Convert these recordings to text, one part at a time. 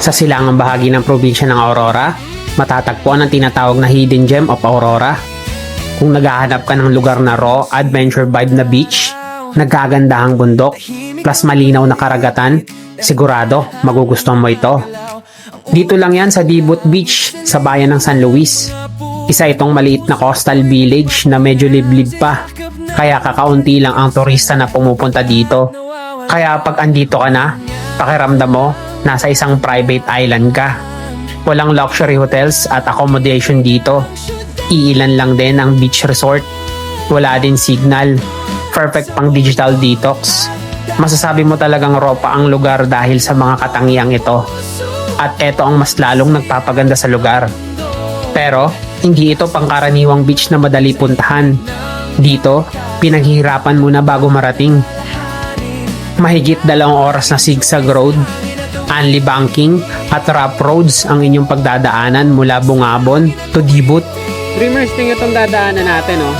Sa silangang bahagi ng probinsya ng Aurora, matatagpuan ang tinatawag na Hidden Gem of Aurora. Kung naghahanap ka ng lugar na raw, adventure vibe na beach, nagkagandahang bundok, plus malinaw na karagatan, sigurado magugustuhan mo ito. Dito lang yan sa Dibut Beach sa bayan ng San Luis. Isa itong maliit na coastal village na medyo liblib pa, kaya kakaunti lang ang turista na pumupunta dito. Kaya pag andito ka na, pakiramdam mo nasa isang private island ka. Walang luxury hotels at accommodation dito. Iilan lang din ang beach resort. Wala din signal. Perfect pang digital detox. Masasabi mo talagang raw pa ang lugar dahil sa mga katangiang ito. At eto ang mas lalong nagpapaganda sa lugar. Pero, hindi ito pangkaraniwang beach na madali puntahan. Dito, pinaghihirapan muna bago marating. Mahigit 2 oras na zigzag road, unli banking at rough roads ang inyong pagdadaanan mula Bungabon to Dibut. Dreamers, tingnan itong dadaanan natin, oh.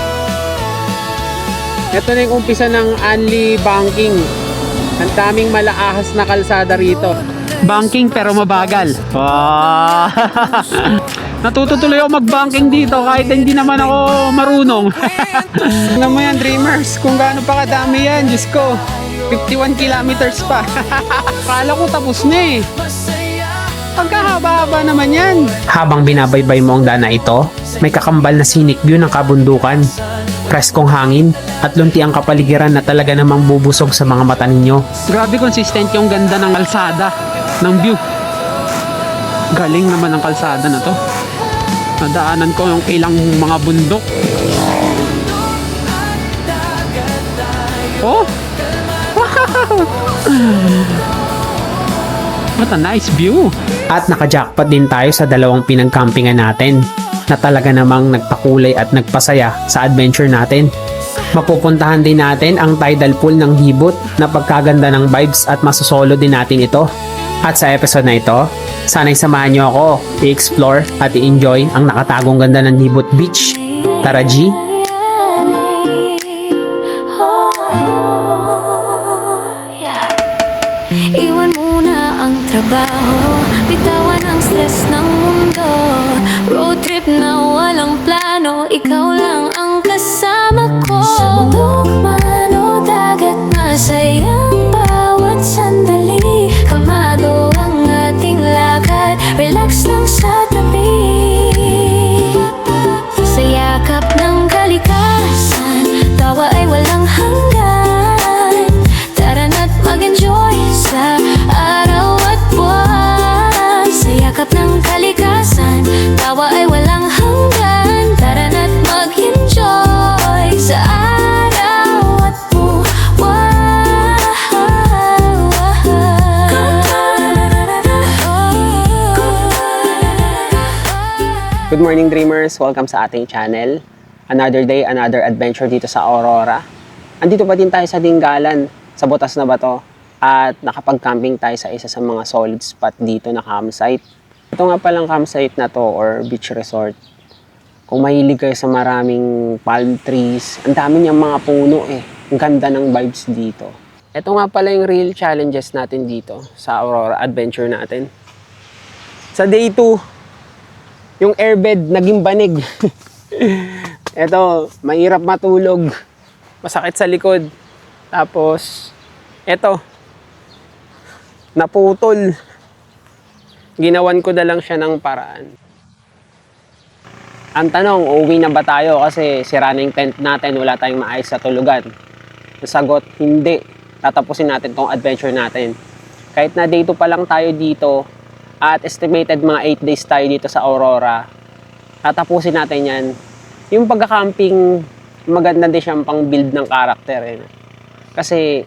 Ito na yung umpisa ng unli banking. Ang daming malaahas na kalsada rito. Banking pero mabagal. Wow. Natututuloy ako mag-banking dito kahit hindi naman ako marunong. Tingnan mo yan, Dreamers, kung gaano pa kadami yan. Diyos ko, 51 kilometers pa. Kala ko tapos na eh. Pagkahaba-haba naman yan. Habang binabaybay mo ang daan na ito, may kakambal na scenic view ng kabundukan. Preskong hangin at lunti ang kapaligiran na talaga namang bubusog sa mga mata ninyo. Grabe consistent yung ganda ng kalsada, ng view. Galing naman ang kalsada na to. Nadaanan ko yung ilang mga bundok. Oh! Wow! What a nice view! At nakajackpot din tayo sa 2 pinagcampingan natin na talaga namang nagpakulay at nagpasaya sa adventure natin. Mapupuntahan din natin ang tidal pool ng Dibut na pagkaganda ng vibes at masosolo din natin ito. At sa episode na ito, sana'y samahan nyo ako i-explore at i-enjoy ang nakatagong ganda ng Dibut Beach. Tara G! Iwan muna ang trabaho, bitawan ang stress ng mundo. Road trip na walang plano, ikaw lang ang kasama ko. Sa bundok man o dagat, masayang bawat sandali. Kalmado ang ating lakad, relax lang sa tabi. Sa yakap ng kalikasan, tawa ay walang hanggan. Tara na't mag-enjoy sa araw at buwan. Sa yakap ng kalikasan, tawa ay walang hanggan. Tara na't mag-enjoy sa araw at buwan. Good morning, Dreamers! Welcome sa ating channel. Another day, another adventure dito sa Aurora. Andito pa din tayo sa Dingalan, sa Botas na Bato. At nakapag-camping tayo sa isa sa mga solid spot dito na campsite. Ito nga palang campsite na to or beach resort. Kung mahilig kayo sa maraming palm trees, ang dami niyang mga puno eh. Ang ganda ng vibes dito. Ito nga pala yung real challenges natin dito sa Aurora adventure natin. Sa day 2, yung airbed naging banig. Ito, mahirap matulog. Masakit sa likod. Tapos, ito, naputol. Ginawan ko na lang siya ng paraan. Ang tanong, uuwi na ba tayo kasi sira na yung tent natin, wala tayong maayos sa tulugan? Ang sagot, hindi. Tatapusin natin tong adventure natin. Kahit na day 2 pa lang tayo dito, at estimated mga 8 days tayo dito sa Aurora, tatapusin natin yan. Yung pagka-camping, maganda din siyang pang build ng character. Eh. Kasi,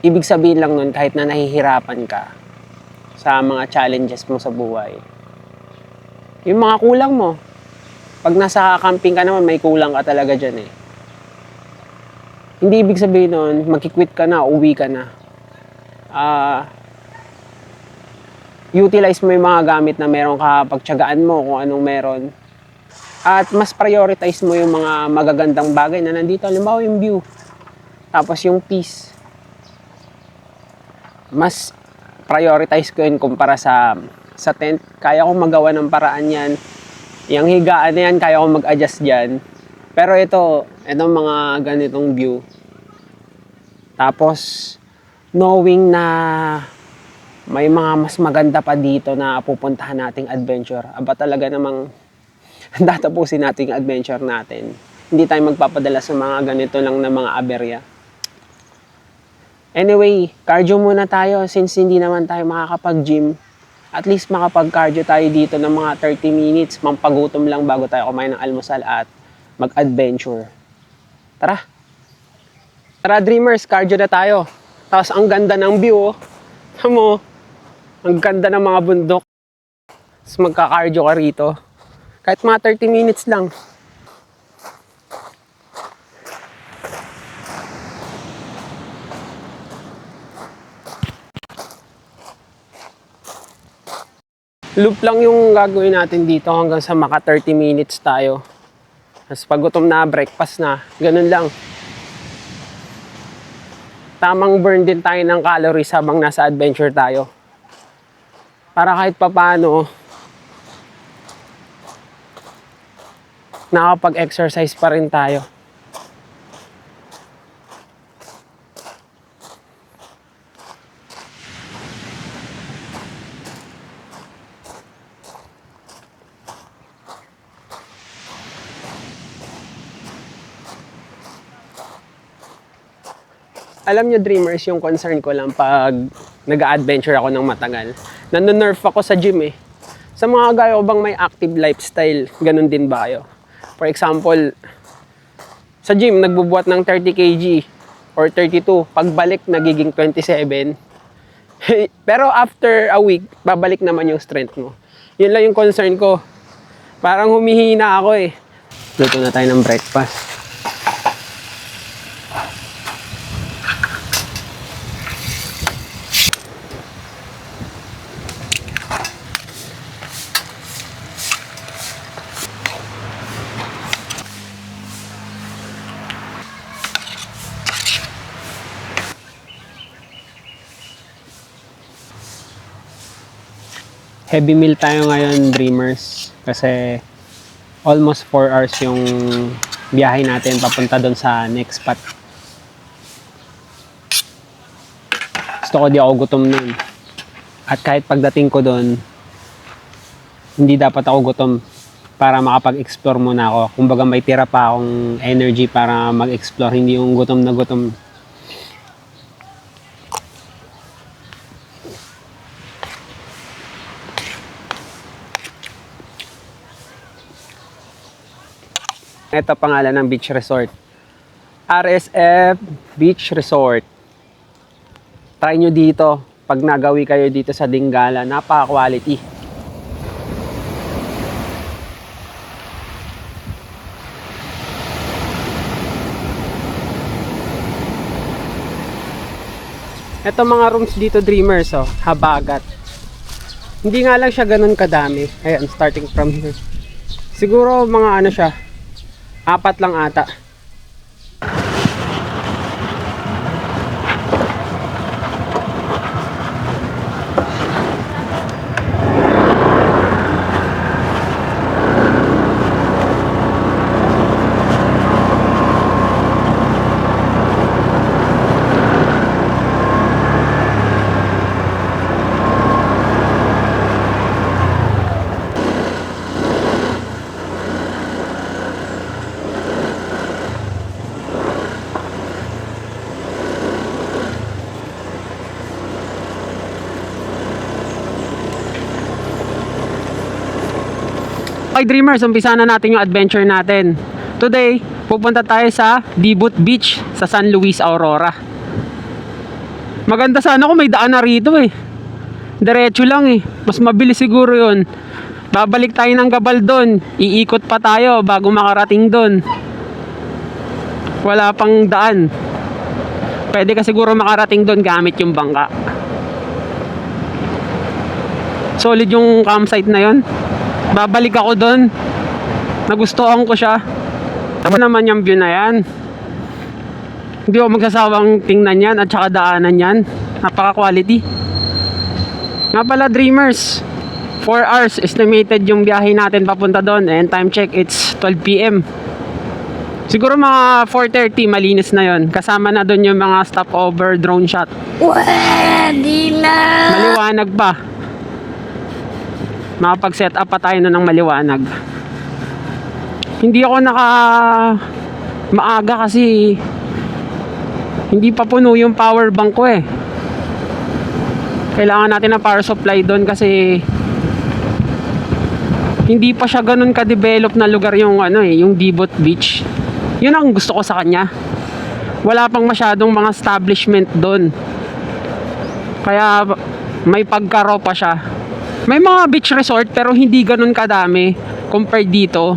ibig sabihin lang nun, kahit na nahihirapan ka sa mga challenges mo sa buhay, yung mga kulang mo, pag nasa camping ka naman, may kulang ka talaga dyan eh. Hindi ibig sabihin nun, magkikwit ka na, uwi ka na. Utilize mo yung mga gamit na meron ka, pagtiyagaan mo kung anong meron. At mas prioritize mo yung mga magagandang bagay na nandito. Halimbawa yung view. Tapos yung peace. Mas prioritize ko yun kumpara sa tent. Kaya kong magawa ng paraan yan. Yung higaan na yan, kaya kong mag-adjust dyan. Pero itong mga ganitong view. Tapos, knowing na may mga mas maganda pa dito na pupuntahan nating adventure. Aba talaga namang tatapusin natin yung adventure natin. Hindi tayo magpapadala sa mga ganito lang na mga aberya. Anyway, cardio muna tayo since hindi naman tayo makakapag-gym. At least makapag-cardio tayo dito ng mga 30 minutes. Mampagutom lang bago tayo kumain ng almusal at mag-adventure. Tara! Tara dreamers, cardio na tayo. Tapos ang ganda ng view. Tamo, ang ganda ng mga bundok. Tapos magka-cardio ka rito. Kahit mga 30 minutes lang. Loop lang yung gagawin natin dito hanggang sa maka 30 minutes tayo. Tapos pag gutom na, breakfast na. Ganun lang. Tamang burn din tayo ng calories habang nasa adventure tayo. Para kahit papano, nakapag-exercise pa rin tayo. Alam nyo dreamers, yung concern ko lang pag nag-a-adventure ako ng matagal. Nanonerve ako sa gym eh. Sa mga gayo bang may active lifestyle, ganun din ba kayo? For example, sa gym, nagbubuhat ng 30 kg or 32. Pagbalik, nagiging 27. Pero after a week, babalik naman yung strength mo. Yun lang yung concern ko. Parang humihina ako eh. Luto na tayo ng breakfast. Heavy meal tayo ngayon, dreamers. Kasi almost 4 hours yung biyahe natin papunta doon sa next spot. Gusto ko di ako gutom nun. At kahit pagdating ko doon, hindi dapat ako gutom para makapag-explore muna ako. Kumbaga may tira pa akong energy para mag-explore, hindi yung gutom na gutom. Ito pangalan ng beach resort. RSF Beach Resort. Try nyo dito. Pag nagawi kayo dito sa Dingala, napaka-quality. Ito mga rooms dito dreamers, oh, habagat. Hindi nga lang siya ganun kadami. Ayan, starting from here. Siguro mga ano siya, 4 lang ata. Okay dreamers, umpisa na natin yung adventure natin. Today, pupunta tayo sa Dibut Beach sa San Luis, Aurora. Maganda sana kung may daan na rito eh. Diretso lang eh. Mas mabilis siguro yun. Babalik tayo ng Gabaldon. Iikot pa tayo bago makarating doon. Wala pang daan. Pwede ka siguro makarating doon gamit yung bangka. Solid yung campsite na yon. Babalik ako doon. Nagustuhan ko siya. Tama naman yung view na yan. Hindi ako magsasawang tingnan yan at saka daanan yan. Napaka quality. Nga pala dreamers, 4 hours estimated yung biyahe natin papunta doon, and time check it's 12 PM. Siguro mga 4:30 malinis na yon. Kasama na doon yung mga stopover drone shot. Pwede na. Maliwanag pa. Makapag-set up pa tayo nun ng maliwanag. Hindi ako maaga kasi hindi pa puno yung power bank ko eh. Kailangan natin ng power supply doon kasi hindi pa siya ganun ka-develop na lugar yung yung Dibot Beach. Yun ang gusto ko sa kanya. Wala pang masyadong mga establishment doon. Kaya may pagkaro pa siya. May mga beach resort pero hindi ganun kadami compared dito.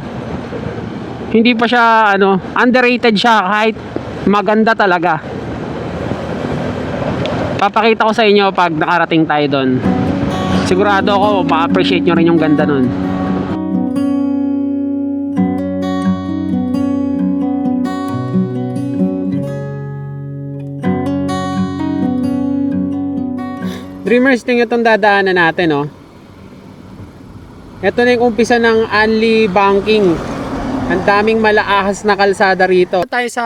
Hindi pa siya underrated siya kahit maganda talaga. Papakita ko sa inyo pag nakarating tayo doon. Sigurado ako ma-appreciate nyo rin yung ganda nun. Dreamers, tingnan itong dadaanan natin, oh. Ito na yung umpisa ng Anli Banking. Ang daming malaahas na kalsada rito. Tayo sa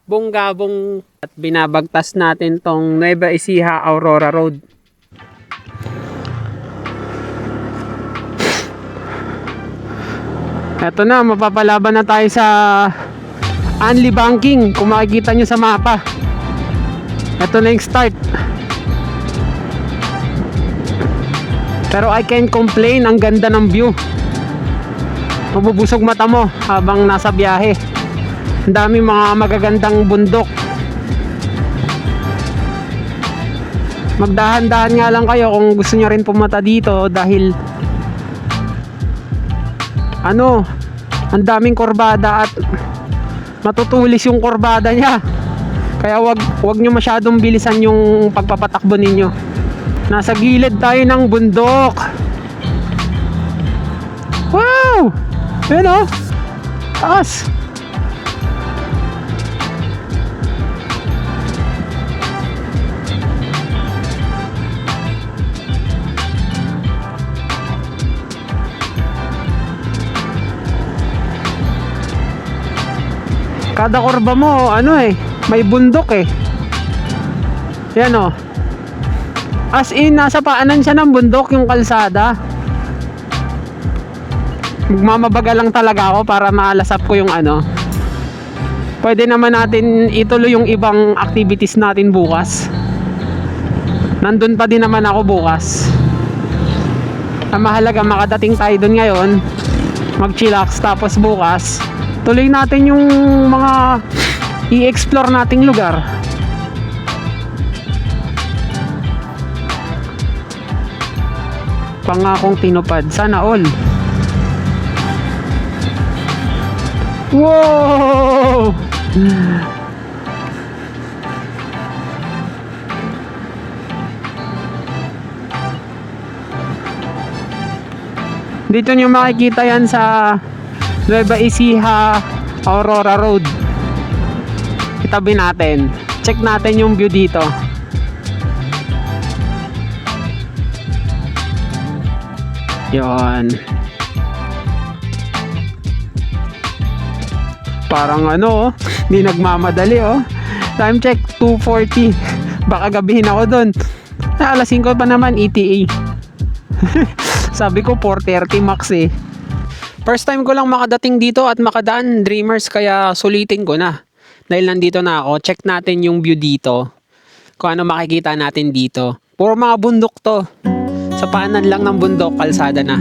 Bongabong at binabagtas natin tong Nueva Ecija Aurora Road. Ito na, mapapalaban na tayo sa Anli Banking. Kung makikita nyo sa mapa, ito na yung start. Pero I can't complain, ang ganda ng view. Mabubusog mata mo habang nasa biyahe. Ang dami mga magagandang bundok. Magdahan-dahan nga lang kayo kung gusto nyo rin pumunta dito dahil ang daming kurbada at matutulis yung kurbada niya. Kaya wag nyo masyadong bilisan yung pagpapatakbo ninyo. Nasa gilid tayo ng bundok. Wow! Ayan o. Taas. Kada kurba mo, may bundok eh. Yan o. As in, nasa paanan siya ng bundok yung kalsada. Magmamabaga lang talaga ako para maalasap ko yung Pwede naman natin ituloy yung ibang activities natin bukas. Nandun pa din naman ako bukas. Ang mahalaga makadating tayo dun ngayon, mag-chillax, tapos bukas tuloy natin yung mga i-explore nating lugar. Pangakong tinupad, sana all. Wow! Dito nyo makikita yan sa Nueva Ecija Aurora Road. Itabi natin. Check natin yung view dito. Yon. Parang hindi nagmamadali Time check 2:40. Baka gabihin ako doon. Alas 5 pa naman ETA. Sabi ko 4:30 max eh. First time ko lang makadating dito at makadaan, dreamers, kaya sulitin ko na. Dahil nandito na ako, check natin yung view dito. Kung ano makikita natin dito. Puro mga bundok to. Sa paanan lang ng bundok, kalsada na.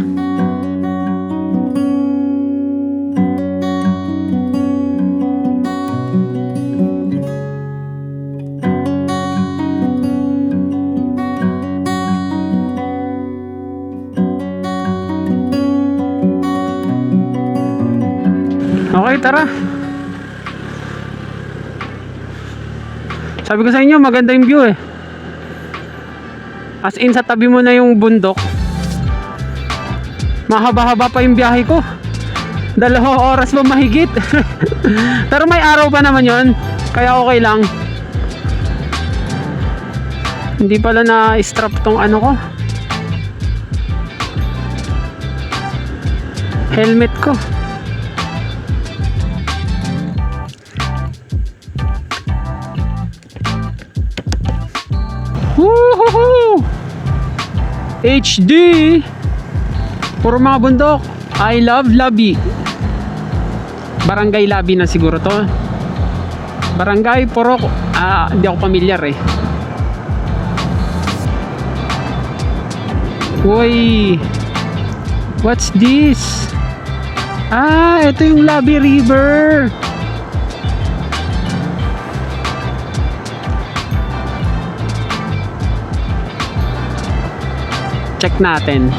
Okay, tara. Sabi ko sa inyo, maganda yung view eh. As in, sa tabi mo na yung bundok. Mahaba-haba pa yung biyahe ko. 2 oras pa mahigit. Pero may araw pa naman yon, kaya okay lang. Hindi pala na-strap tong ko, helmet ko. Woohoo! HD! Puro mga bundok. I love Labi. Barangay Labi na siguro to. Barangay Porok. Hindi ako pamilyar eh. Uy! What's this? Ito yung Labi River. Check natin.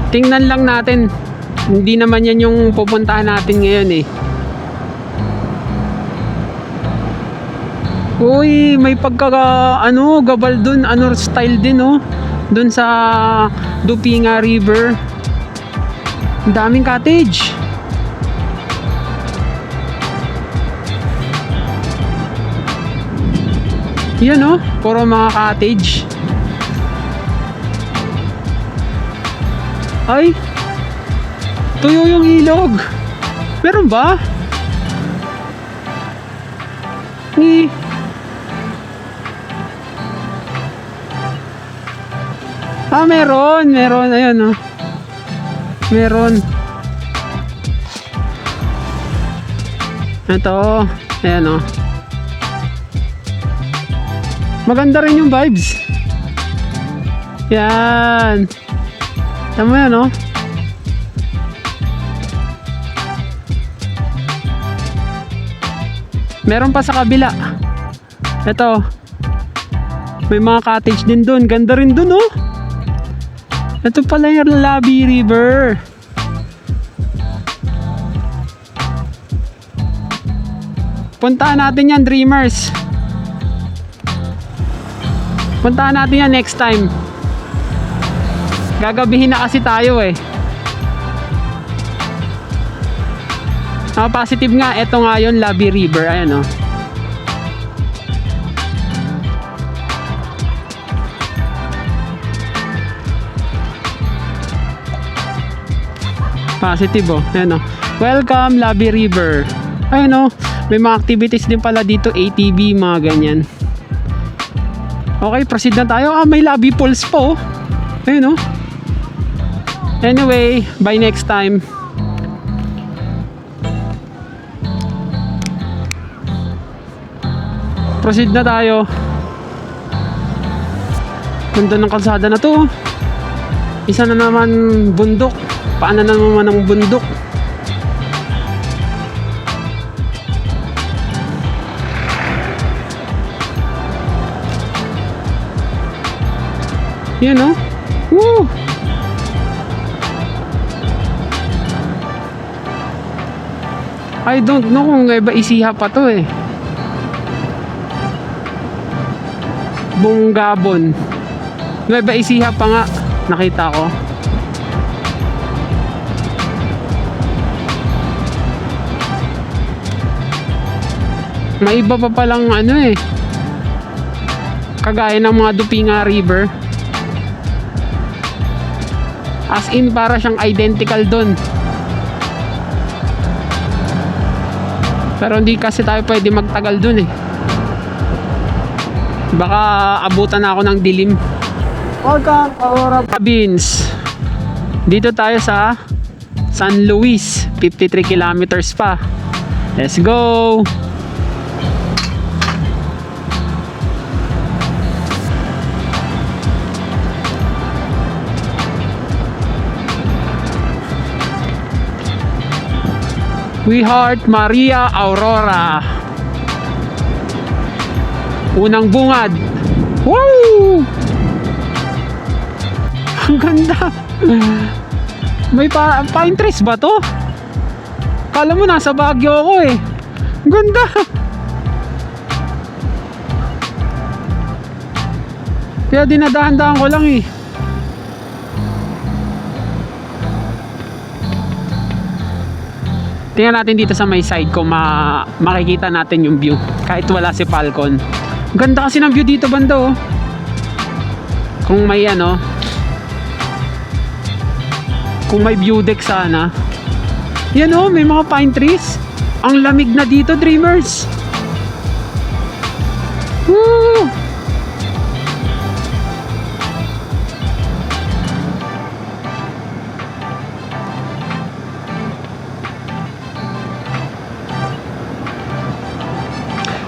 Tingnan lang natin. Hindi naman yan yung pupuntahan natin ngayon eh. Uy, may gabal dun, style din oh. Dun sa Dupinga River. Ang daming cottage. Yan oh, puro mga cottage. Ay, tuyo yung ilog. Meron ba? Meron. Ayan oh. Meron. Ito, ayan oh. Maganda rin yung vibes. Yan. Tama yan, no? Meron pa sa kabila. Ito. May mga cottage din dun. Ganda rin dun, oh. Ito pala yung Labi River. Puntaan natin yan, dreamers. Puntaan natin yan next time. Gagabihin na kasi tayo eh. Positive nga, eto nga yun, Labi River. Ayan oh. Positive oh. Ayan oh. Welcome Labi River. Ayan oh. May mga activities din pala dito, ATV, mga ganyan. Okay, proceed na tayo. May Labi Falls po. Ayun oh. Anyway, by next time. Proceed na tayo. Ganda ng kalsada na to. Isa na naman bundok. Paano na naman ang bundok? Yan oh. Woo! I don't know kung iba isiha pa to eh. Bunggabon. Iba isiha pa nga. Nakita ko. May iba pa palang eh. Kagaya ng mga Dupinga River. As in, para siyang identical dun. Pero hindi kasi tayo pwede magtagal dun eh. Baka abutan na ako ng dilim. Welcome, Aurora Province. Dito tayo sa San Luis. 53 kilometers pa. Let's go! We Heart Maria Aurora. Unang bungad. Woo! Ang ganda. May pine trees ba to? Kala mo nasa Baguio ako eh. Ang ganda. Kaya dinadahan-dahan ko lang eh. Tingnan natin dito sa may side kung makikita natin yung view kahit wala si Falcon. Ganda kasi ng view dito banda oh. Kung may ano, kung may view deck sana. Yan oh, may mga pine trees. Ang lamig na dito, dreamers. Woo!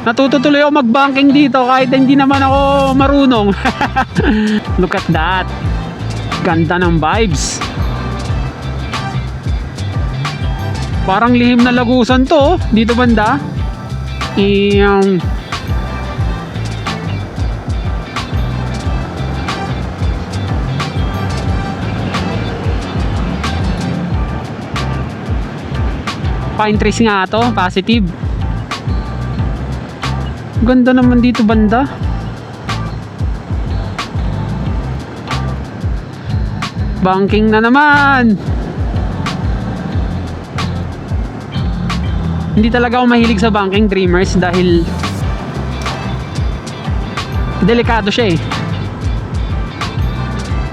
Natututuloy ako mag-banking dito kahit hindi naman ako marunong. Look at that. Ganda ng vibes. Parang lihim na lagusan to, dito banda. Iyang pine trees nga to, positive. Ganda naman dito banda. Banking na naman. Hindi talaga ako mahilig sa banking, dreamers, dahil delikado siya eh.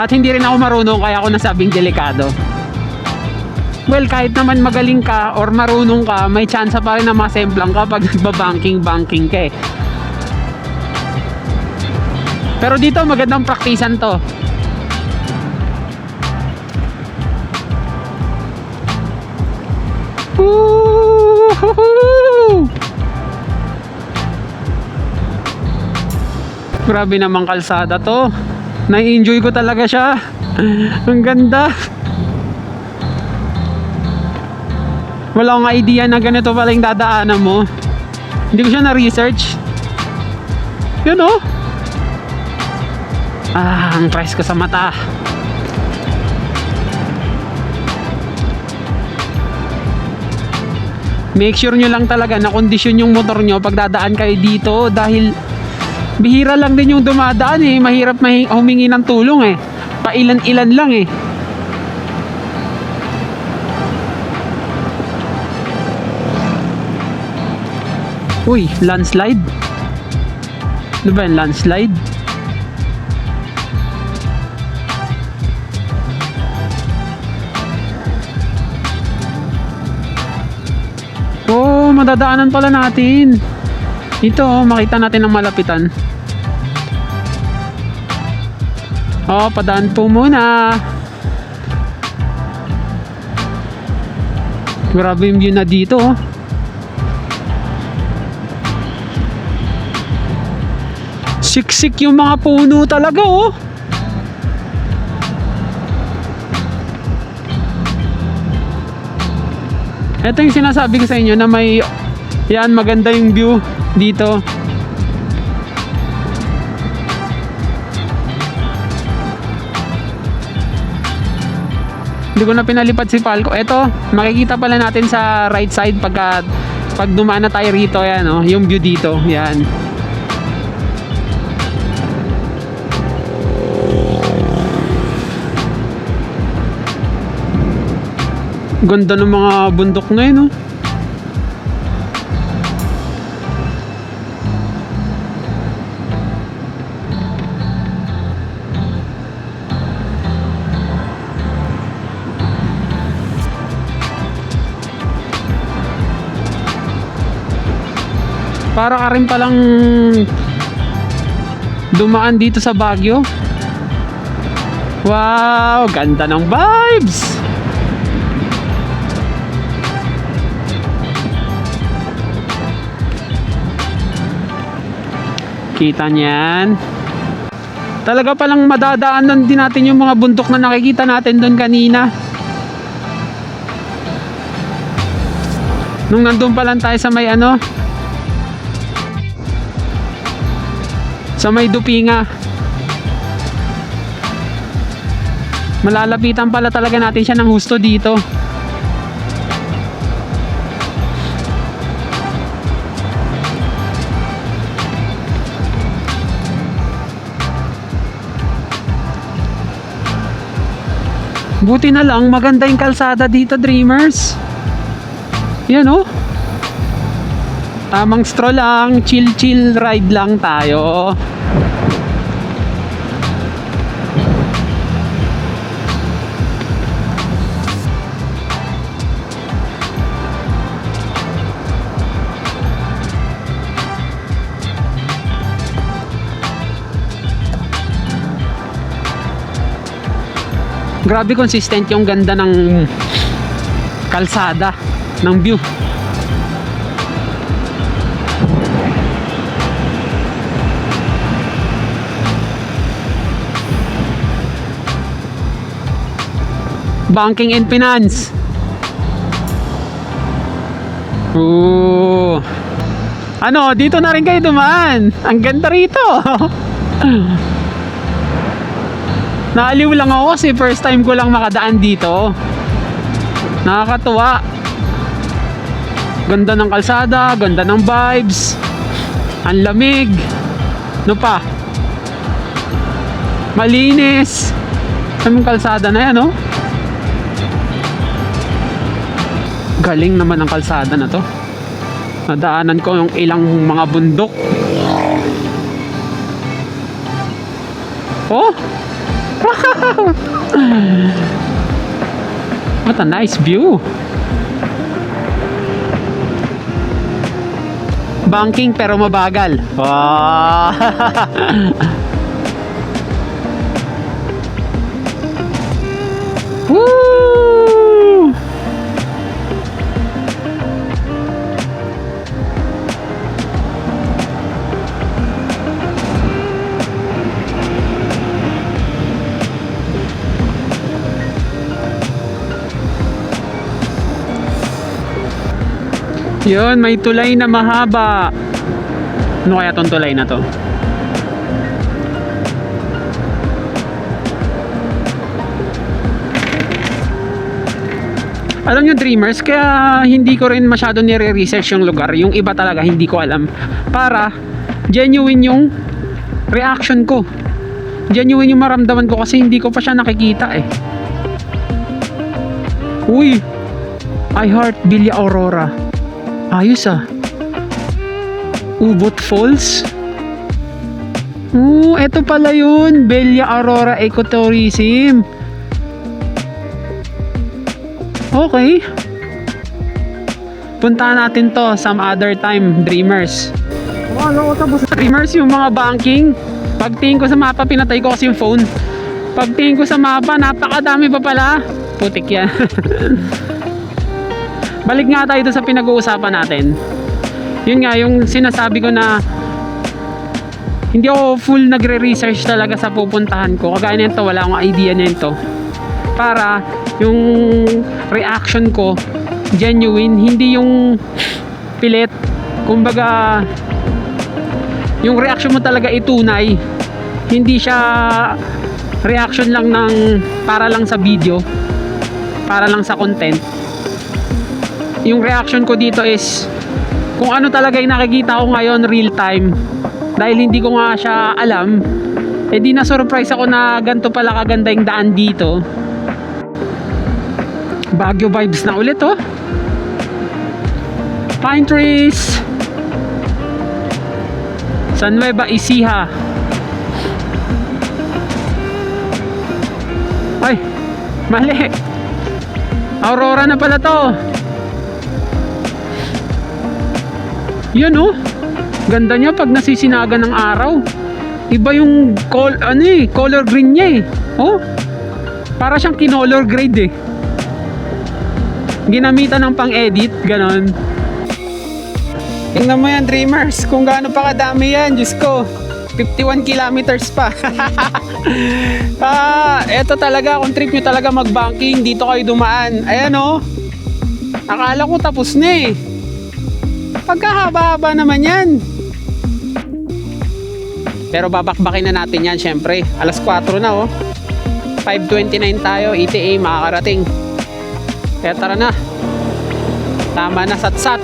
At hindi rin ako marunong, kaya ako nasabing delikado. Well, kahit naman magaling ka or marunong ka, may chance pa rin na masemplang ka pag nagbabanking ka eh. Pero dito magandang praktisan to. Woohoo! Grabe namang kalsada to. Na-enjoy ko talaga siya. Ang ganda. Wala akong idea na ganito pala yung dadaanan mo. Hindi ko siya na-research. Yun oh. Ang price ko sa mata. Make sure nyo lang talaga na kondisyon yung motor nyo pag dadaan kayo dito, dahil bihira lang din yung dumadaan eh. Mahirap humingi ng tulong eh. Pailan-ilan lang eh. Uy, landslide? Ano ba yan, landslide? Oh, madadaanan pala natin. Ito, makita natin ang malapitan. Oh, padaan po muna. Grabe yung view na dito oh. Siksik yung mga puno talaga oh. Ito yung sinasabi ko sa inyo na may yan, maganda yung view dito. Hindi ko na pinalipad si Falco. Ito, makikita pala natin sa right side pag dumaan na tayo rito, yan oh, yung view dito, yan. Ganda ng mga bundok na yun, oh. Para ka rin palang dumaan dito sa Baguio. Wow, ganda ng vibes. Kita niyan. Talaga palang madadaanan din natin yung mga bundok na nakikita natin doon kanina. Nung nandun pa lang tayo sa may ano, sa may Dupinga. Malalapitan pala talaga natin siya ng husto dito. Buti na lang maganda yung kalsada dito, dreamers. Yan oh. Tamang stroll lang, chill ride lang tayo. Grabe consistent yung ganda ng kalsada, ng view. Banking and finance. Ooh. Ano, dito na rin kayo dumaan. Ang ganda rito. Naaliw lang ako kasi first time ko lang makadaan dito. Nakakatuwa. Ganda ng kalsada, ganda ng vibes. Ang lamig. Ano pa? Malinis. Ang kalsada na yan, oh. Galing naman ang kalsada na to. Nadaanan ko yung ilang mga bundok. Oh! What a nice view. Banking pero mabagal. Wow. Woo! Yun, may tulay na mahaba. Ano kaya tong tulay na to? Alam nyo dreamers, kaya hindi ko rin masyado nire-research yung lugar. Yung iba talaga hindi ko alam. Para genuine yung reaction ko. Genuine yung maramdaman ko kasi hindi ko pa siya nakikita eh. Uy! I heart Villa Aurora. Ayos ah. Ubot Falls. Eto pala yun. Villa Aurora Ecotourism. Okay. Puntahan natin to some other time, dreamers. Dreamers, yung mga banking. Pagtingin ko sa mapa, pinatay ko kasi yung phone. Pagtingin ko sa mapa, napakadami pa pala. Putik yan. Balik nga tayo sa pinag-uusapan natin. Yun nga, yung sinasabi ko na hindi ako full nagre-research talaga sa pupuntahan ko. Kagaya nito, wala akong idea nito. Para yung reaction ko genuine, hindi yung pilit. Kumbaga, yung reaction mo talaga itunay. Hindi siya reaction lang ng para lang sa video, para lang sa content. Yung reaction ko dito is kung ano talaga yung nakikita ko ngayon real time. Dahil hindi ko nga siya alam, eh di na surprise ako na ganito pala kaganda yung daan dito. Baguio vibes na ulit oh. Pine trees. San Nueva Ecija. Ay, mali. Aurora na pala to. Yan oh. Ganda niya pag nasisinaga ng araw. Iba yung color green niya eh. Oh. Para siyang kinolor grade eh. Ginamitan ng pang-edit, ganon. Tingnan mo yan, dreamers, kung gaano pa kadami yan. Diyos ko, 51 kilometers pa. Eto talaga, kung trip nyo talaga mag-banking, dito kayo dumaan. Ayan oh. Akala ko tapos na eh. Pagkahaba-haba naman yan. Pero babakbakin na natin yan syempre. Alas 4 na oh. 5:29 tayo, ETA makakarating. Kaya tara na. Tama na, satsat.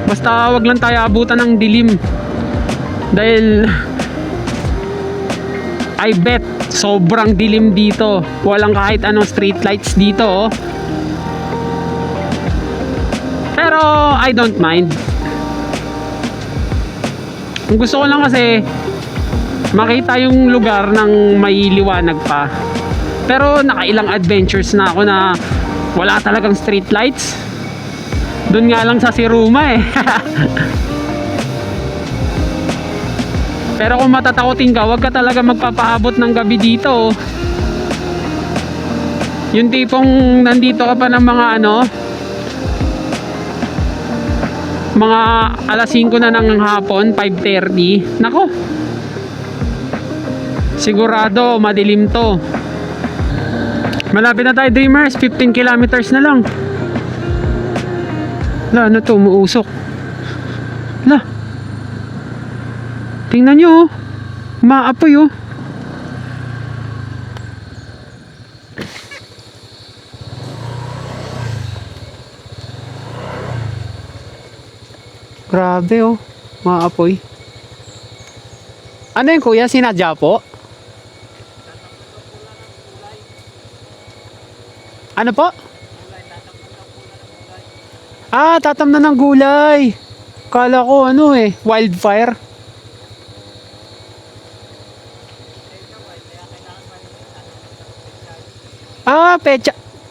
Basta wag lang tayo abutan ng dilim. Dahil I bet sobrang dilim dito. Walang kahit anong street lights dito, oh. Pero I don't mind. Ang gusto ko lang kasi makita yung lugar ng may liwanag pa. Pero nakailang adventures na ako na wala talagang street lights. Doon nga lang sa Siruma eh. Pero kung matatakotin ka, wag ka talaga magpapaabot ng gabi dito. Yung tipong nandito ka pa ng mga mga alas 5 na ng hapon, 5:30. Nako, sigurado madilim to. Malapit na tayo, Dreamers. 15 kilometers na lang. Ano to, umuusok. Tingnan nyo, oh. Umaapoy, oh. Grabe, oh. Umaapoy. Ano yun, kuya? Sinadya po? Ano po? Tatam na ng gulay. Kala ko wildfire.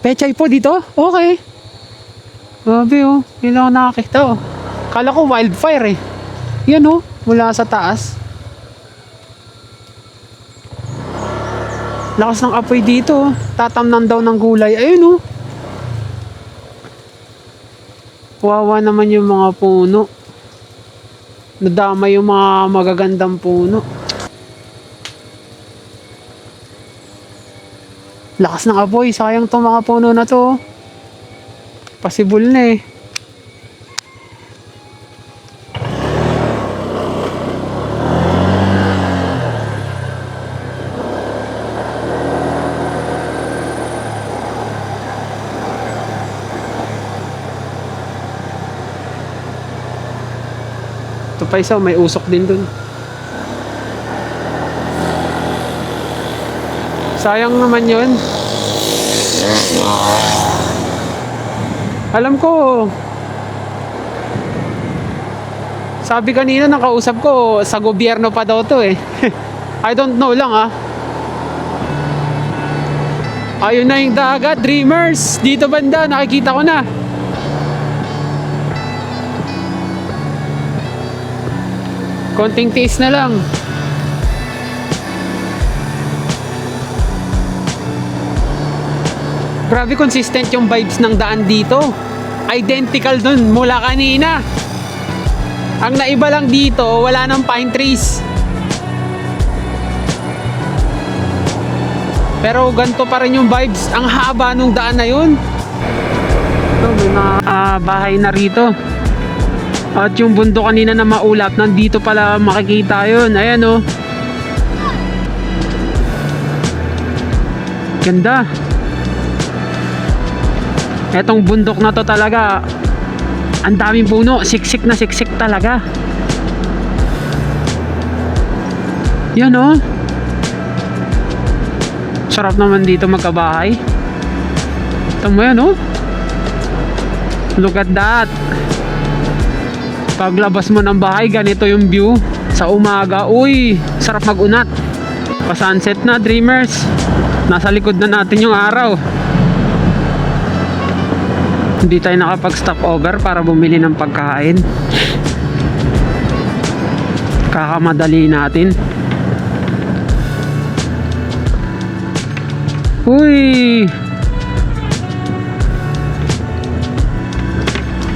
Pechay po dito? Okay. Grabe, oh. Hindi lang ako nakakita, oh. Kala ko wildfire eh. Yan, oh. Mula sa taas. Lakas ng apoy dito, oh. Tatamnan daw ng gulay. Ayun, oh. Wawa naman yung mga puno. Nadama yung mga magagandang puno. Lakas ng apoy. Sayang tong mga puno na to. Possible na eh. Ito pa isa, may usok din dun. Sayang naman yun. Alam ko, sabi kanina nakausap ko, sa gobyerno pa daw to eh. I don't know lang Ayun na yung dagat, Dreamers. Dito banda, nakikita ko na. Konting tiis na lang. Grabe, consistent yung vibes ng daan dito. Identical dun mula kanina. Ang naiba lang dito, wala ng pine trees. Pero ganito pa rin yung vibes. Ang haba nung daan na yun. Ito, may mga bahay na rito. At yung bundok kanina na maulap, nandito pala makikita yun. Ayan, oh. Ganda. Etong bundok na to talaga, ang daming puno, siksik na siksik talaga. Yan, oh. Sarap naman dito magkabahay. Ito mo yan, oh. Look at that. Paglabas mo ng bahay, ganito yung view. Sa umaga, uy, sarap mag-unat. Pa-sunset na, Dreamers. Nasa likod na natin yung araw. Hindi tayo nakapag-stop over para bumili ng pagkain. Kakamadali natin. Uy!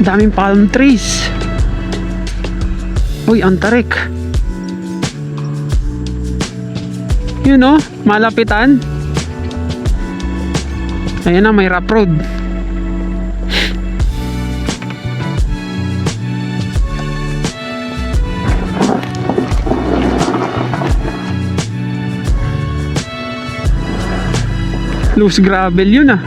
Daming palm trees. Uy, ang tarik. Yun, oh, malapitan. Ayan na, may rough road. Loose gravel yun, ah.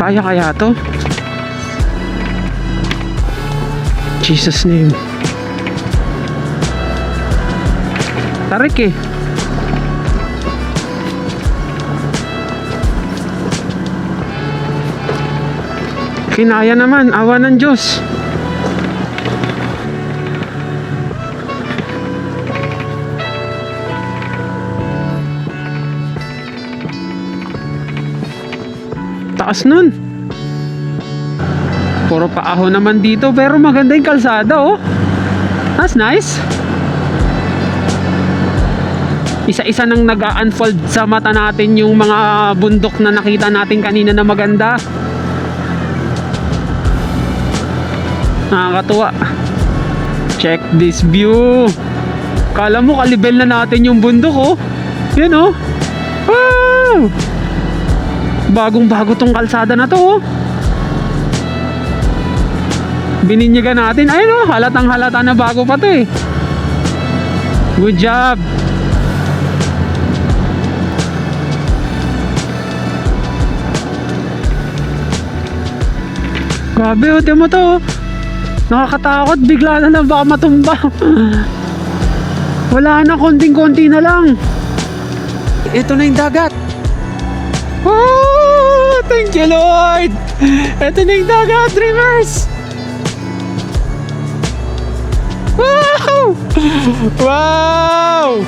Kaya kaya to? Jesus name. Tarik eh. Kinaya naman, awa ng Diyos. Taas nun. Puro paaho naman dito pero maganda yung kalsada oh. That's nice. Isa-isa nang nag-unfold sa mata natin yung mga bundok na nakita natin kanina na maganda. Nakakatuwa. Check this view. Kala mo kalibel na natin yung bundok oh. Yan oh. Wow! Bagong bago tong kalsada na to oh. Bininyagan natin. Ayun oh, halatang halata na bago pa to eh. Good job. Grabe oh, tiyan mo to oh. Nakakatakot, bigla na lang baka matumba. Wala na, konting-konti na lang. Ito na yung dagat. Oh, thank you Lord. Ito na yung dagat, dreamers. Wow! Wow!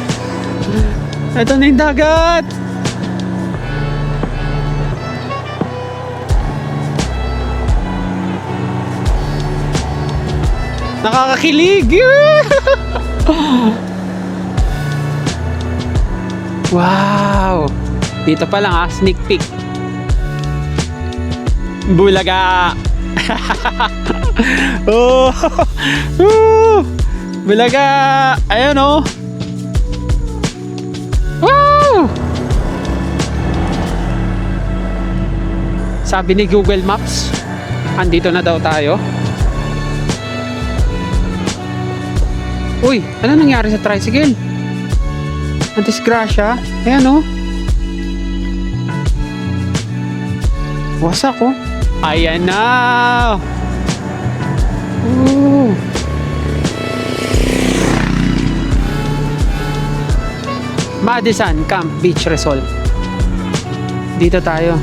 Ito na yung dagat. Nakakakilig. Wow. Dito pa lang ha, sneak peek. Bulaga. Oh. Bulaga. Ayun oh. Wow. Sabi ni Google Maps, andito na daw tayo. Uy, ano nangyari sa tricycle? Ang disgrasya. Ayan o. Wasak o. Ayan na. Ooh. Madison Camp Beach Resort. Dito tayo.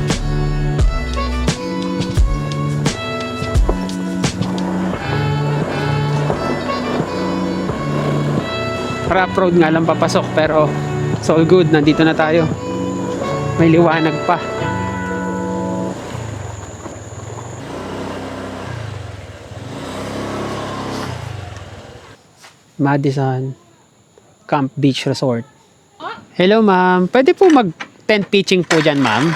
Rough road nga lang papasok pero it's all good, nandito na tayo. May liwanag pa. Madison Camp Beach Resort. Hello ma'am, pwede po mag tent pitching po dyan ma'am?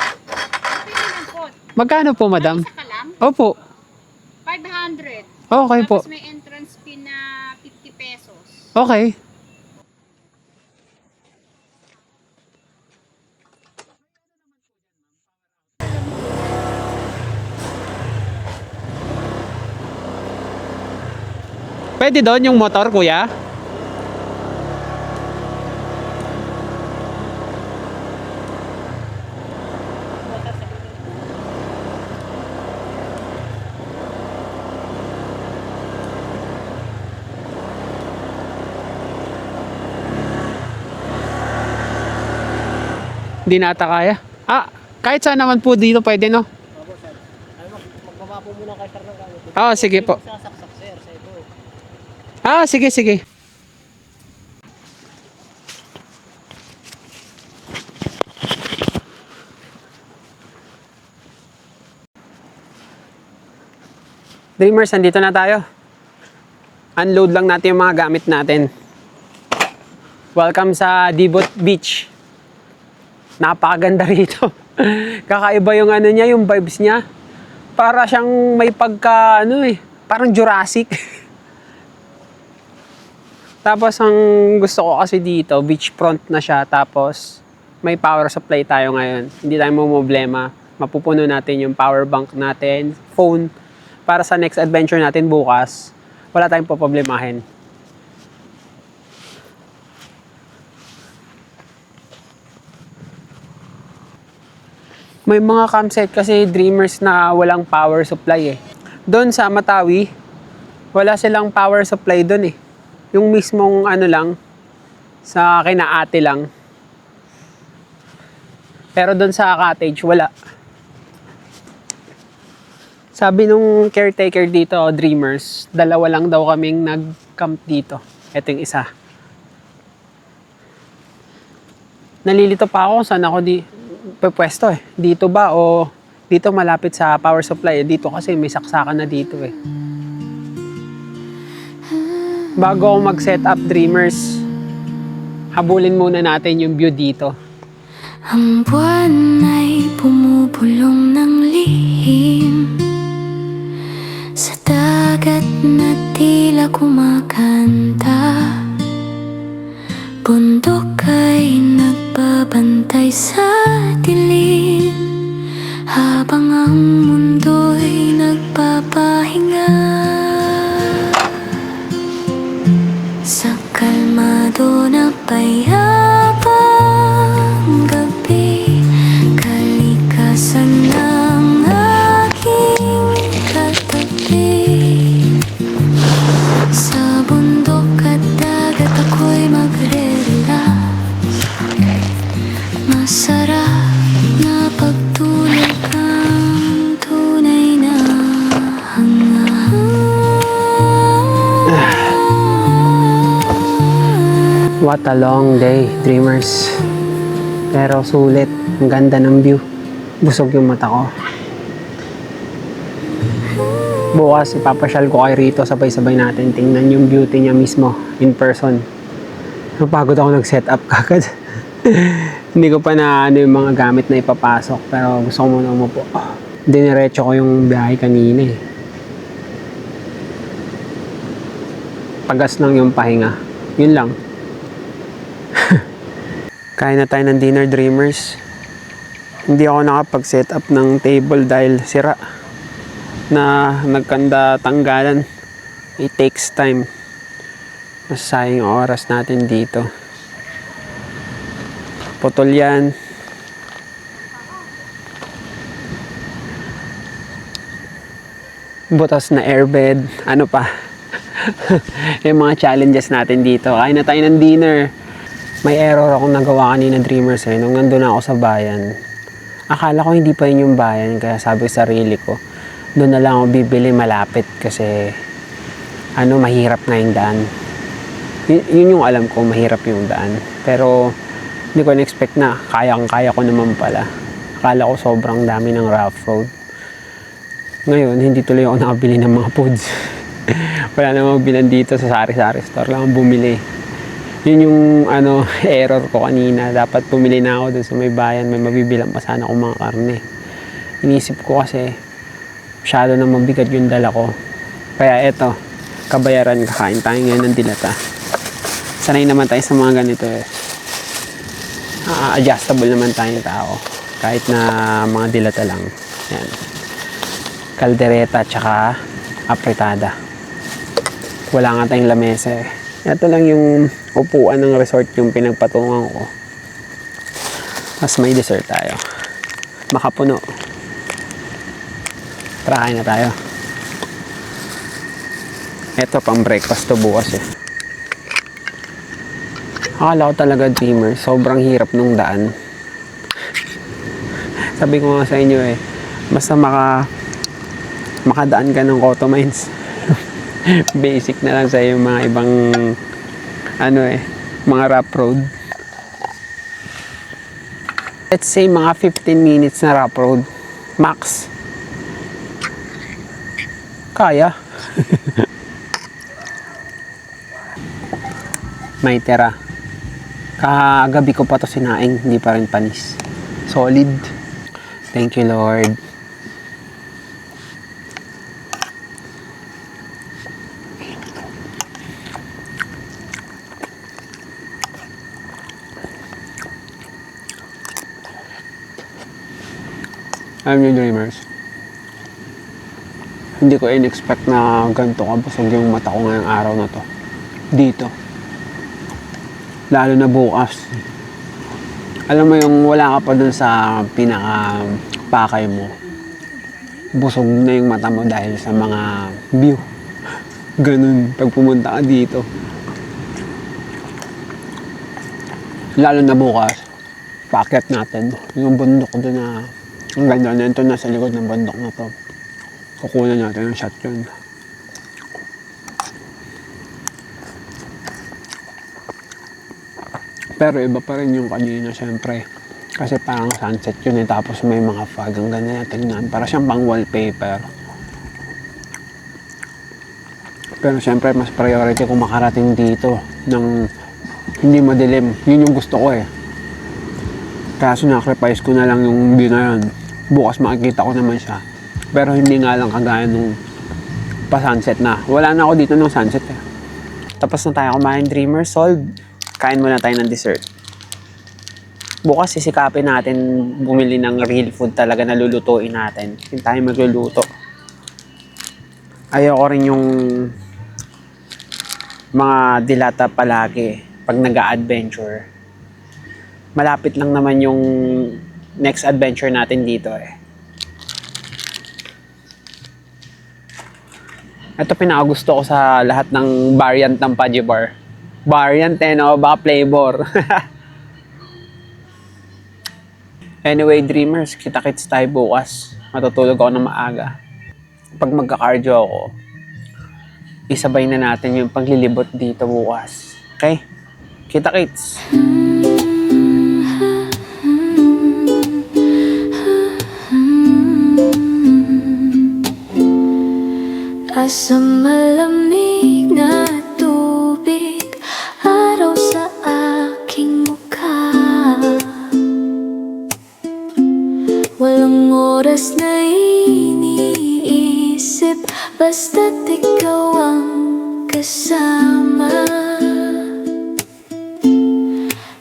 Magkano po madam? Isa ka lang? Opo. 500. Okay po. Tapos may entrance fee na 50 pesos. Okay. Pwede doon yung motor, kuya? Hindi na ata kaya. Ah, kahit saan naman po dito pwede, no? Opo, sir. Ay, magbaba po muna kay sir ng gamit. Ah, sige po. Sasaksak, sir, sa ito. Ah, sige, sige. Dreamers, nandito na tayo. Unload lang natin yung mga gamit natin. Welcome sa Dibot Beach. Napakaganda rito. Kakaiba yung ano niya, yung vibes niya. Para siyang may pagka, ano eh, parang Jurassic. Tapos ang gusto ko kasi dito, beachfront na siya. Tapos may power supply tayo ngayon. Hindi tayo problema. Mapupuno natin yung power bank natin, phone. Para sa next adventure natin bukas, wala tayong poproblemahin. May mga campsite kasi dreamers na walang power supply eh. Doon sa Matawi, wala silang power supply doon eh. Yung mismong ano lang, sa kinaate lang. Pero doon sa cottage, wala. Sabi nung caretaker dito, dreamers, dalawa lang daw kaming nag-camp dito. Ito yung isa. Nalilito pa ako saan ako pwesto eh. Dito ba o dito malapit sa power supply? Dito kasi may saksakan na dito eh. Bago ako mag-set up dreamers, habulin muna natin yung view dito. Ang buwan ay pumupulong ng lihim sa dagat na tila kumakanta. Bundok ay nagbabantay sa dilim habang ang mundo'y nagpapahinga. Sa kalmado na payapang gabi, kalikasan ng aking katabi. Sa bundok at dagat ako'y magre-relax. Masarap na pagtulog ang tunay na What a long day, dreamers. Pero sulit. Ang ganda ng view. Busog yung mata ko. Bukas ipapasyal ko kay Rito. Sabay-sabay natin tingnan yung beauty niya mismo in person. Napagod ako nag-set up kagad. Hindi ko pa na ano yung mga gamit na ipapasok. Pero gusto ko muna umupo. Diniretso ko yung biyahe kanina eh. Pagas lang yung pahinga. Yun lang. Kain na tayo ng dinner, dreamers. Hindi ako nakapag-set up ng table dahil sira na nagkanda tanggalan. It takes time. Mas sayang yung oras natin dito. Putol yan. Butas na airbed. Ano pa? Yung mga challenges natin dito. Kain na tayo ng dinner. May error akong nagawa kanina, dreamers eh. Nung nandun ako sa bayan, akala ko hindi pa yun yung bayan. Kaya sabi ko sa sarili ko, doon na lang ako bibili malapit kasi mahirap nga yung daan. Yun yung alam ko, mahirap yung daan. Pero hindi ko in-expect na kaya ko naman pala. Akala ko sobrang dami ng rough road. Ngayon, hindi tuloy ako nakabili ng mga foods. Wala namang bilan dito sa sari-sari store lang bumili. Yun yung error ko kanina. Dapat pumili na ako dun sa may bayan. May mabibilang pa sana akong mga karne. Inisip ko kasi masyado na mabigat yung dala ko. Kaya eto, kabayaran, kakain tayo ngayon ng dilata. Sanay naman tayo sa mga ganito eh. Adjustable naman tayong tao. Kahit na mga dilata lang. Yan. Kaldereta tsaka apretada. Wala nga tayong lamesa eh. Ito lang yung upuan ng resort yung pinagpatungan ko. Tapos may dessert tayo. Makapuno. Tara, kain na tayo. Ito pang breakfast to bukas eh. Akala ko talaga, dreamer, sobrang hirap nung daan. Sabi ko nga sa inyo eh, basta makadaan ka ng Cotomines. Basic na lang sa yung mga ibang mga rough road. Let's say mga 15 minutes na rough road max. Kaya. May tira. Kagabi ko pa to sinaing, hindi pa rin panis. Solid. Thank you, Lord. Alam niyo, dreamers, hindi ko in-expect na ganito kabusog yung mata ko ngayong araw na to. Dito. Lalo na bukas. Alam mo yung wala ka pa dun sa pinaka pakay mo, busog na yung mata mo dahil sa mga view. Ganun pag pumunta ka dito. Lalo na bukas, paakyat natin yung bundok doon na ang ganda na ito, nasa likod ng bundok na to. Kukunan natin yung shot yun. Pero iba pa rin yung kanina, syempre. Kasi parang sunset yun tapos may mga fog. Ang ganda na tingnan. Para siyang pang wallpaper. Pero syempre, mas priority kung makarating dito ng hindi madilim. Yun yung gusto ko eh. Kaya sinacrifice ko na lang yung view na yun. Bukas makikita ko naman siya. Pero hindi nga lang kagaya nung pa-sunset na. Wala na ako dito nung sunset eh. Tapos na tayo kumain, Dreamer. Solve. Kain muna tayo ng dessert. Bukas sisikapin natin bumili ng real food talaga na lulutuin natin. Hindi tayo magluluto. Ayoko rin yung mga dilata palagi pag nag-a-adventure. Malapit lang naman yung next adventure natin dito eh. Ito pinakagusto ko sa lahat ng variant ng Pudgy Bar. Variant eh, no? Baka flavor. Anyway, Dreamers, kita-kits tayo bukas. Matutulog ako ng maaga. Pag magka-cardio ako, isabay na natin yung paglilibot dito bukas. Okay? Kita-kits! Asa malamig na tubig, araw sa aking mukha. Walang oras na iniisip, basta't ikaw ang kasama.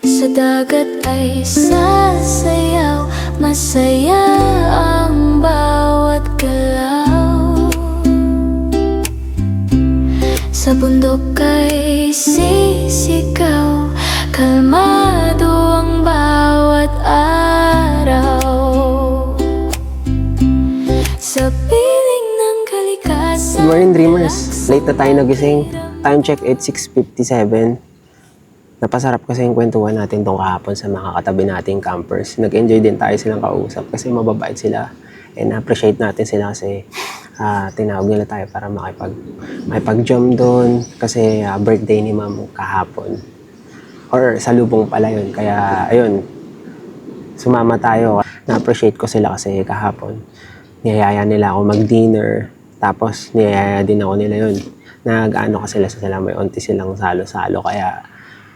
Sa dagat ay sasayaw, masaya ang bawat galaw. Sa bundok ay sisigaw, kalmado ang bawat araw. Sa piling ng kalikasan. Good morning, Dreamers. Late na tayo nagising. Time check at 6:57. Napasarap kasi yung kwentuhan natin tong kahapon sa mga katabi nating campers. Nag-enjoy din tayo silang kausap kasi mababait sila. And appreciate natin sila kasi tinawag nila tayo para makipag-jam doon kasi birthday ni Ma'am kahapon. Or salubong pala yun. Kaya, ayun, sumama tayo. Na-appreciate ko sila kasi kahapon. Niyayaya nila ako mag-dinner. Tapos, niyayaya din ako nila yun. Nag-ano kasi sila, may onti silang salo-salo. Kaya,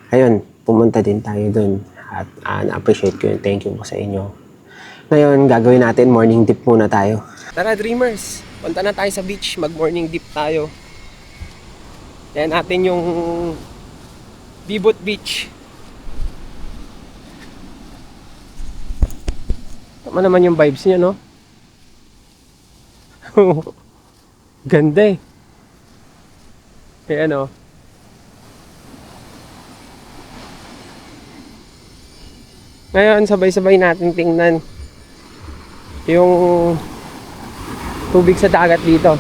ayun, pumunta din tayo doon. At na-appreciate ko yun. Thank you po sa inyo. Ngayon, gagawin natin morning dip muna tayo. Tara, Dreamers! Punta na tayo sa beach. Mag-morning dip tayo. Yan natin yung Bibot Beach. Tama naman yung vibes niya, no? Ganda eh. Kaya ano? Ngayon, sabay-sabay natin tingnan yung tubig sa dagat dito.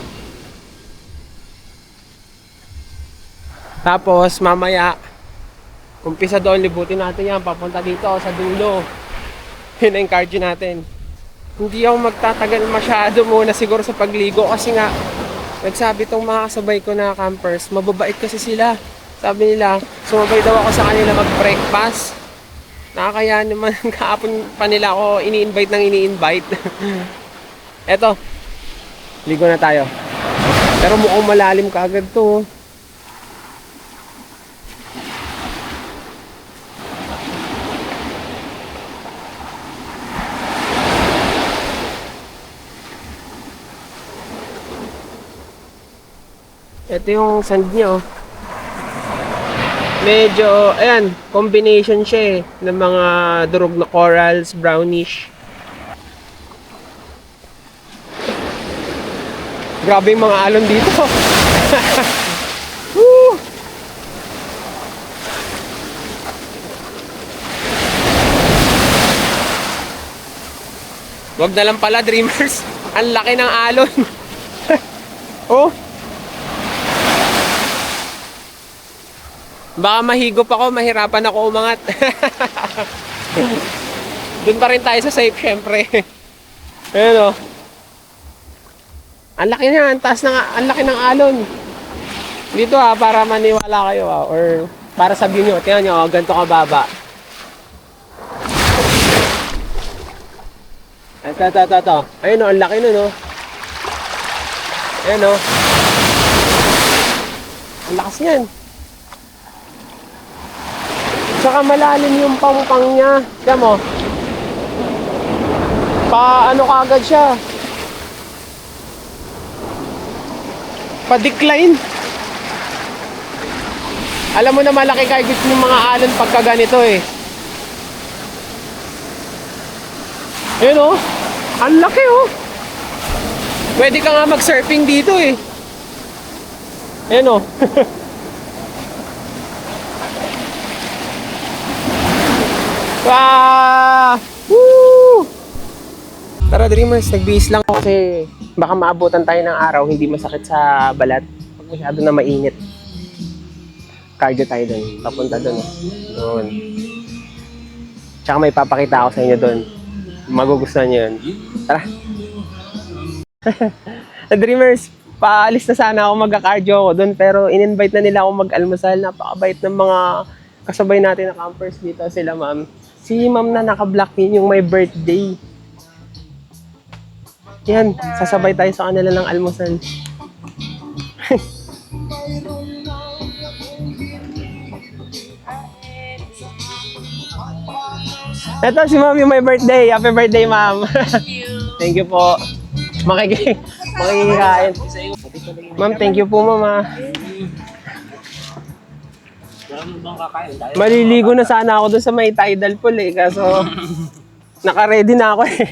Tapos, mamaya, umpisa doon, libutin natin yan. Papunta dito sa dulo. Yun ang cardio natin. Hindi ako magtatagal masyado muna siguro sa pagligo kasi nga, nagsabi tong mga kasabay ko na campers, mababait kasi sila. Sabi nila, sumabay daw ako sa kanila mag-breakfast. Nakakaya naman kahapon pa nila ako ini-invite. Eto, ligo na tayo. Pero mukhang malalim kaagad to. Ito yung sand niya, oh. Medyo, ayan, combination siya eh, ng mga durog na corals, brownish. Grabe yung mga alon dito. Woo! Wag na lang pala, Dreamers. Ang laki ng alon. Oh. Baka mahigop ako, mahirapan ako umangat. Doon pa rin tayo sa safe, syempre. Ayun, oh. Ang laki niya, ang laki ng alon. Dito para maniwala kayo or para sabihin nyo, tingnan nyo, ganito kababa. Ito. Ayun, ang laki nun, oh. Ayun, oh. Ang lakas niyan. Tsaka malalim yung pangpang niya. Tiyan mo. Ano kaagad siya? Pa-decline. Alam mo na malaki kaigit yung mga alon pagka ganito eh. Ayun, oh. Ang laki, oh. Pwede ka nga mag-surfing dito eh. Ayun, oh. Wow! Woo! Tara, Dreamers, nagbihis lang ako kasi baka maabutan tayo ng araw, hindi masakit sa balat. Pag masyado na mainit. Cardio tayo dun. Papunta dun, oh. Doon. Tsaka may papakita ako sa inyo dun. Magugustuhan nyo yun. Tara! Dreamers, paalis na sana ako, magka-cardio ako doon, pero in-invite na nila ako mag-almusal. Napakabait ng mga kasabay natin na campers dito, sila ma'am. Si ma'am na naka-black pin yung may birthday. Yan, sasabay tayo sa kanila ng almusal. Ito si ma'am yung may birthday. Happy birthday, ma'am. Thank you po. Makikikain. Ma'am, thank you po, ma'am. Maliligo na sana ako doon sa may tidal pool eh. Kaso, naka-ready na ako eh.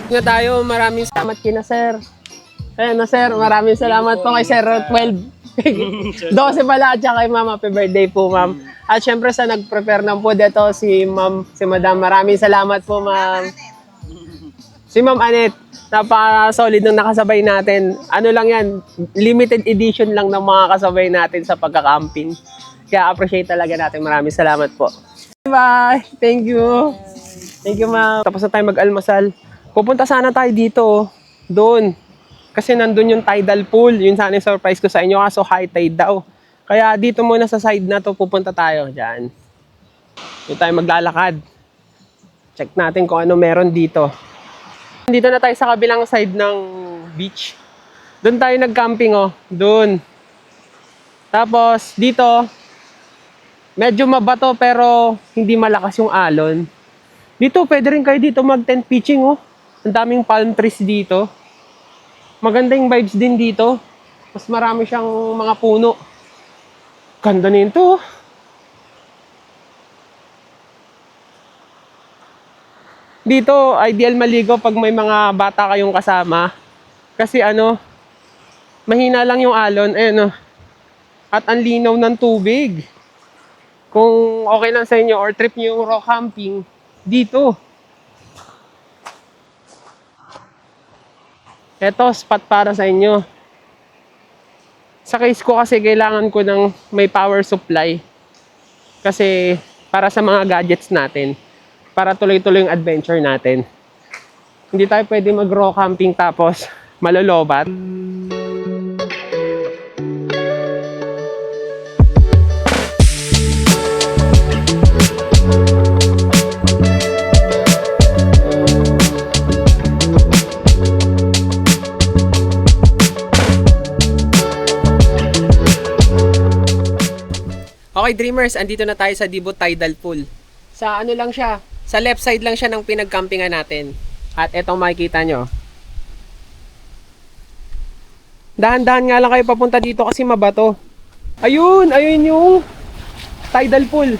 Nga tayo, maraming salamat kina sir. Ayan na sir, maraming salamat po kay Sir 12. 12 pala at saka kay ma'am, happy birthday po ma'am. At syempre sa nag-prepare ng food ito si ma'am, si madam, maraming salamat po ma'am. Si ma'am Anet, napaka-solid ng nakasabay natin. Ano lang yan, limited edition lang ng mga kasabay natin sa pagka-camping. Kaya appreciate talaga natin, maraming salamat po. Bye! Thank you! Thank you ma'am. Tapos na tayo mag-almusal. Pupunta sana tayo dito, doon. Kasi nandun yung tidal pool. Yun sana yung surprise ko sa inyo, kaso high tide daw. Kaya dito muna sa side na to pupunta tayo. Diyan. Dito tayo maglalakad. Check natin kung ano meron dito. Dito na tayo sa kabilang side ng beach. Doon tayo nag-camping, oh. Doon. Tapos, dito, medyo mabato pero hindi malakas yung alon. Dito, pwede rin kayo dito mag-tent pitching, oh. Ang daming palm trees dito. Maganda yung vibes din dito. Mas marami siyang mga puno. Ganda nito. Dito, ideal maligo pag may mga bata kayong kasama. Kasi mahina lang yung alon. Ayun, at ang linaw ng tubig. Kung okay lang sa inyo or trip nyo yung rock camping, dito. Ito, spot para sa inyo. Sa case ko kasi kailangan ko ng may power supply. Kasi para sa mga gadgets natin. Para tuloy-tuloy yung adventure natin. Hindi tayo pwede mag-rock camping tapos malolobat. Okay, Dreamers, andito na tayo sa Dibo Tidal Pool. Sa ano lang siya, sa left side lang siya ng pinag-campingan natin. At etong makikita nyo. Dahan-dahan nga lang kayo papunta dito kasi mabato. Ayun, ayun yung tidal pool.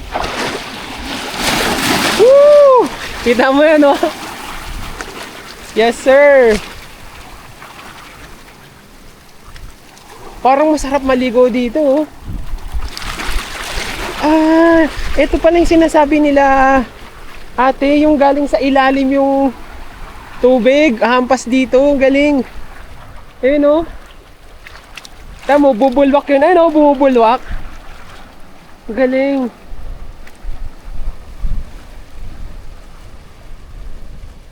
Woo! Kita mo yan, oh. Yes, sir. Parang masarap maligo dito, oh. Ah, ito pala yung sinasabi nila, ate, yung galing sa ilalim yung tubig, hampas dito, galing. Ayun, oh. Tamo, bubulwak yun, ano, bubulwak. Galing.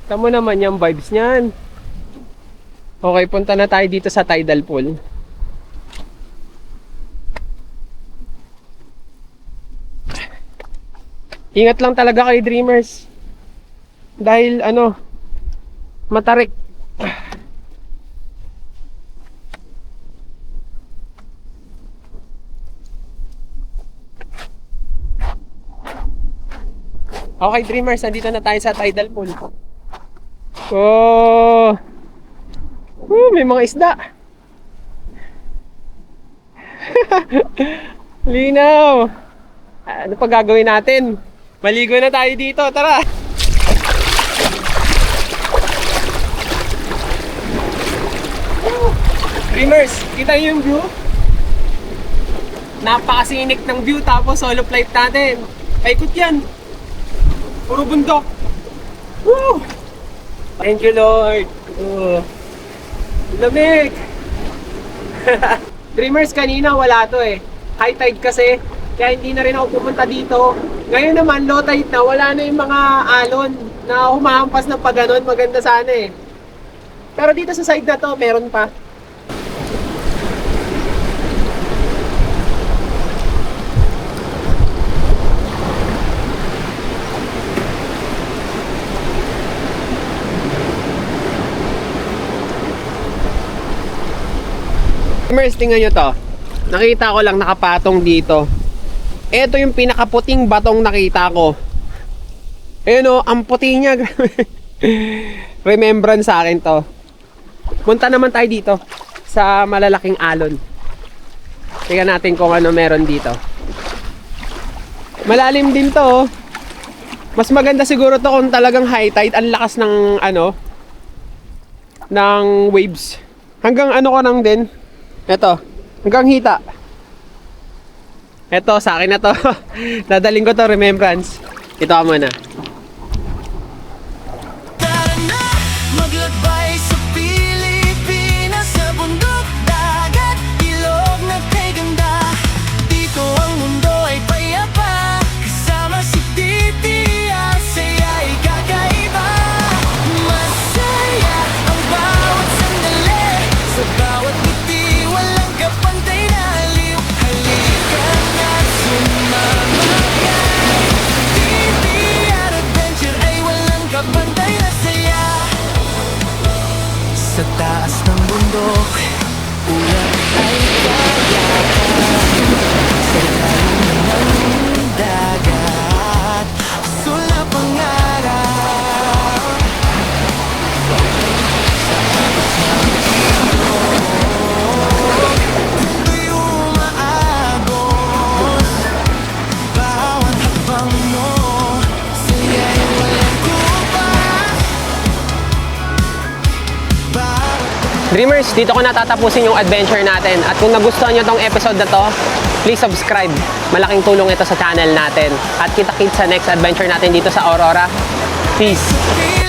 Tamo naman yung vibes niyan. Okay, punta na tayo dito sa tidal pool. Ingat lang talaga kay Dreamers. Dahil ano, matarik. Okay, Dreamers, nandito na tayo sa tidal pool. Oh! May mga isda. Linaw. Ano pa gagawin natin? Maligo na tayo dito, tara! Dreamers, kita niyo yung view? Napakasinik ng view, tapos solo flight natin. Paikot yan. Puro bundok. Woo! Thank you, Lord. Oh. Lamig! Dreamers, kanina wala to eh. High tide kasi, kaya hindi na rin ako pumunta dito. Ngayon naman, low tide na, wala na yung mga alon na humahampas ng paganon. Maganda sana eh. Pero dito sa side na to, meron pa. Dreamers, tingnan nyo to. Nakita ko lang nakapatong dito. Ito yung pinakaputing batong nakita ko. Ayun o, ang puti niya. Remembrance sa akin to. Punta naman tayo dito sa malalaking alon. Tingnan natin kung ano meron dito. Malalim din to. Mas maganda siguro to kung talagang high tide. Ang lakas ng ano, ng waves. Hanggang ano ko nang din. Ito, hanggang hita. Ito, sa akin na to. Dadaling ko to, remembrance. Ito ka muna. Tara na, maglakbay sa Pilipinas, sa bundok, dagat, ilog na kay ganda. Dito ang mundo ay payapa, kasama si Titi, ang saya'y kakaiba. Masaya ang bawat sandali, sa bawat ngiti, walang kapantay na aliw. Halika na, sumama ka. Titi at adventure ay walang kapantay na saya. Sa taas ng bundok, ulap ay kayakan. Sa ilalim ng dagat, sulap ang araw. Tuloy umaagos, bawat hakbang mo, saya'y walang kupas. Dreamers, dito ko natatapusin yung adventure natin. At kung nagustuhan nyo tong episode na to, please subscribe. Malaking tulong ito sa channel natin. At kita-kits sa next adventure natin dito sa Aurora. Peace!